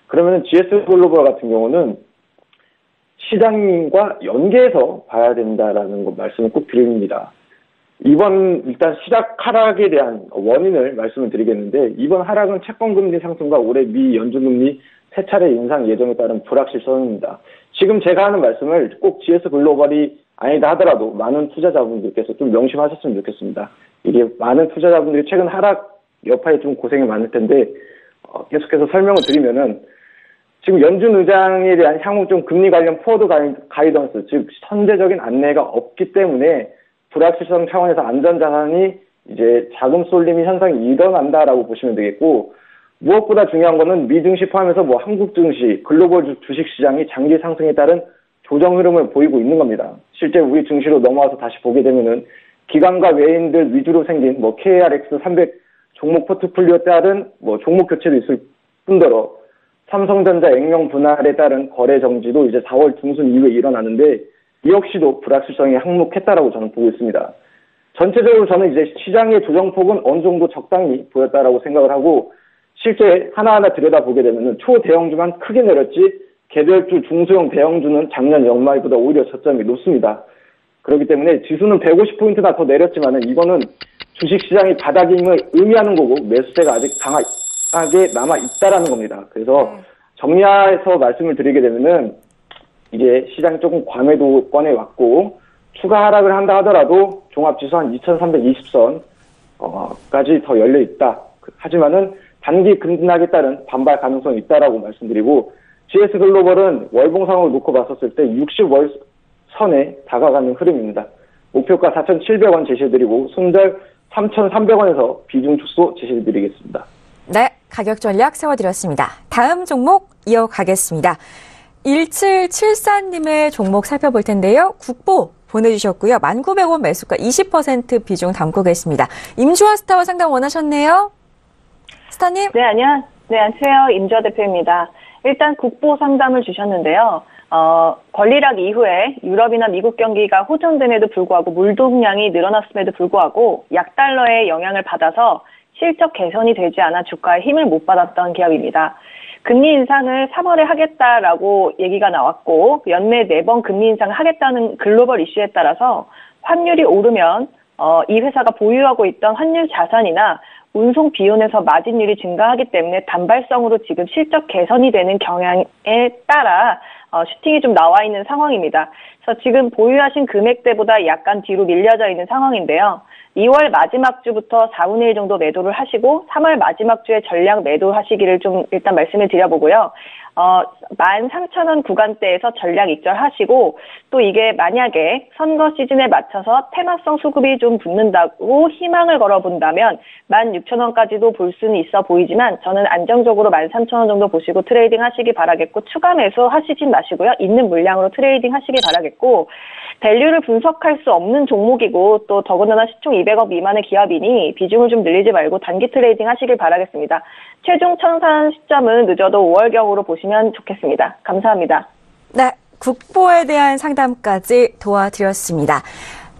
그러면 GS 글로벌 같은 경우는 시장과 연계해서 봐야 된다라는 거 말씀을 꼭 드립니다. 이번 일단 시작 하락에 대한 원인을 말씀을 드리겠는데, 이번 하락은 채권금리 상승과 올해 미 연준금리 3차례 인상 예정에 따른 불확실성입니다. 지금 제가 하는 말씀을 꼭 GS 글로벌이 아니다 하더라도 많은 투자자분들께서 좀 명심하셨으면 좋겠습니다. 이게 많은 투자자분들이 최근 하락 여파에 좀 고생이 많을 텐데, 계속해서 설명을 드리면은, 지금 연준 의장에 대한 향후 좀 금리 관련 포워드 가이던스, 즉 선제적인 안내가 없기 때문에 불확실성 차원에서 안전자산이 이제 자금 쏠림이 현상이 일어난다라고 보시면 되겠고, 무엇보다 중요한 거는 미 증시 포함해서 뭐 한국 증시, 글로벌 주식 시장이 장기 상승에 따른 조정 흐름을 보이고 있는 겁니다. 실제 우리 증시로 넘어와서 다시 보게 되면은 기관과 외인들 위주로 생긴 뭐 KRX 300 종목 포트폴리오에 따른 뭐 종목 교체도 있을 뿐더러 삼성전자 액면 분할에 따른 거래 정지도 이제 4월 중순 이후에 일어나는데, 이 역시도 불확실성이 항목했다라고 저는 보고 있습니다. 전체적으로 저는 이제 시장의 조정폭은 어느 정도 적당히 보였다라고 생각을 하고, 실제 하나하나 들여다보게 되면 초대형주만 크게 내렸지 개별주 중소형 대형주는 작년 연말보다 오히려 저점이 높습니다. 그렇기 때문에 지수는 150포인트나 더 내렸지만 이거는 주식시장이 바닥임을 의미하는 거고, 매수세가 아직 강하게 남아있다라는 겁니다. 그래서 정리해서 말씀을 드리게 되면은 이제 시장이 조금 과매도권에 왔고, 추가 하락을 한다 하더라도 종합지수 한 2320선까지 더 열려있다. 하지만은 단기 급락에 따른 반발 가능성이 있다라고 말씀드리고, GS 글로벌은 월봉상으로 놓고 봤었을 때 60월 선에 다가가는 흐름입니다. 목표가 4,700원 제시해드리고 손절 3,300원에서 비중 축소 제시해드리겠습니다. 네, 가격 전략 세워드렸습니다. 다음 종목 이어가겠습니다. 1774님의 종목 살펴볼 텐데요. 국보 보내주셨고요. 1,900원 매수가 20% 비중 담고 계십니다. 임주화 스타와 상담 원하셨네요. 스타님? 네, 안녕하세요. 임주화 대표입니다. 일단 국보 상담을 주셨는데요. 권리락 이후에 유럽이나 미국 경기가 호전됨에도 불구하고 물동량이 늘어났음에도 불구하고 약달러의 영향을 받아서 실적 개선이 되지 않아 주가에 힘을 못 받았던 기업입니다. 금리 인상을 3월에 하겠다라고 얘기가 나왔고, 연내 4번 금리 인상을 하겠다는 글로벌 이슈에 따라서 환율이 오르면 이 회사가 보유하고 있던 환율 자산이나 운송 비용에서 마진율이 증가하기 때문에 단발성으로 지금 실적 개선이 되는 경향에 따라 슈팅이 좀 나와 있는 상황입니다. 그래서 지금 보유하신 금액대보다 약간 뒤로 밀려져 있는 상황인데요. 2월 마지막 주부터 4분의 1 정도 매도를 하시고 3월 마지막 주에 전량 매도하시기를 좀 일단 말씀을 드려보고요. 13,000원 구간대에서 전략 익절하시고, 또 이게 만약에 선거 시즌에 맞춰서 테마성 수급이 좀 붙는다고 희망을 걸어본다면 16,000원까지도 볼 수는 있어 보이지만, 저는 안정적으로 13,000원 정도 보시고 트레이딩 하시기 바라겠고, 추가 매수 하시진 마시고요. 있는 물량으로 트레이딩 하시기 바라겠고, 밸류를 분석할 수 없는 종목이고 또 더군다나 시총 200억 미만의 기업이니 비중을 좀 늘리지 말고 단기 트레이딩 하시길 바라겠습니다. 최종 청산 시점은 늦어도 5월경으로 보시면 좋겠습니다. 감사합니다. 네, 국보에 대한 상담까지 도와드렸습니다.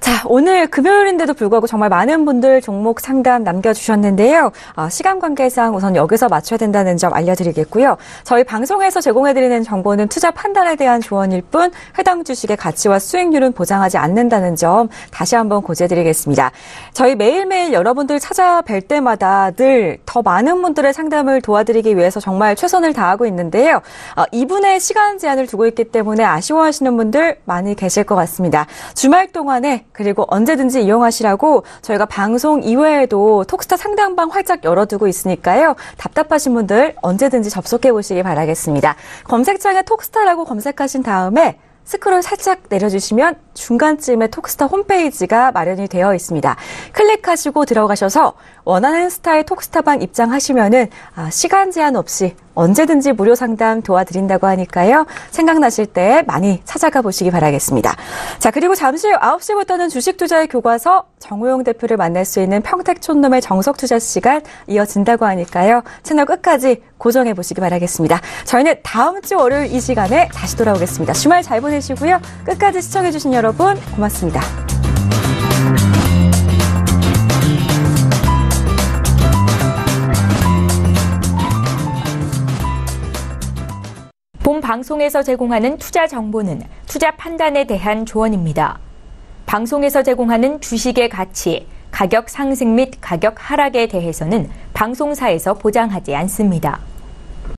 자, 오늘 금요일인데도 불구하고 정말 많은 분들 종목 상담 남겨주셨는데요. 시간 관계상 우선 여기서 맞춰야 된다는 점 알려드리겠고요. 저희 방송에서 제공해드리는 정보는 투자 판단에 대한 조언일 뿐 해당 주식의 가치와 수익률은 보장하지 않는다는 점 다시 한번 고지해드리겠습니다. 저희 매일매일 여러분들 찾아뵐 때마다 늘 더 많은 분들의 상담을 도와드리기 위해서 정말 최선을 다하고 있는데요. 2분의 시간 제한을 두고 있기 때문에 아쉬워하시는 분들 많이 계실 것 같습니다. 주말 동안에 그리고 언제든지 이용하시라고 저희가 방송 이외에도 톡스타 상담방 활짝 열어두고 있으니까요. 답답하신 분들 언제든지 접속해 보시기 바라겠습니다. 검색창에 톡스타라고 검색하신 다음에 스크롤 살짝 내려주시면 중간쯤에 톡스타 홈페이지가 마련이 되어 있습니다. 클릭하시고 들어가셔서 원하는 스타의 톡스타방 입장하시면은 시간 제한 없이 언제든지 무료 상담 도와드린다고 하니까요. 생각나실 때 많이 찾아가 보시기 바라겠습니다. 자, 그리고 잠시 후 9시부터는 주식 투자의 교과서 정우용 대표를 만날 수 있는 평택촌놈의 정석 투자 시간 이어진다고 하니까요. 채널 끝까지 고정해 보시기 바라겠습니다. 저희는 다음 주 월요일 이 시간에 다시 돌아오겠습니다. 주말 잘 보내시고요. 끝까지 시청해 주신 여러분 고맙습니다. 방송에서 제공하는 투자 정보는 투자 판단에 대한 조언입니다. 방송에서 제공하는 주식의 가치, 가격 상승 및 가격 하락에 대해서는 방송사에서 보장하지 않습니다.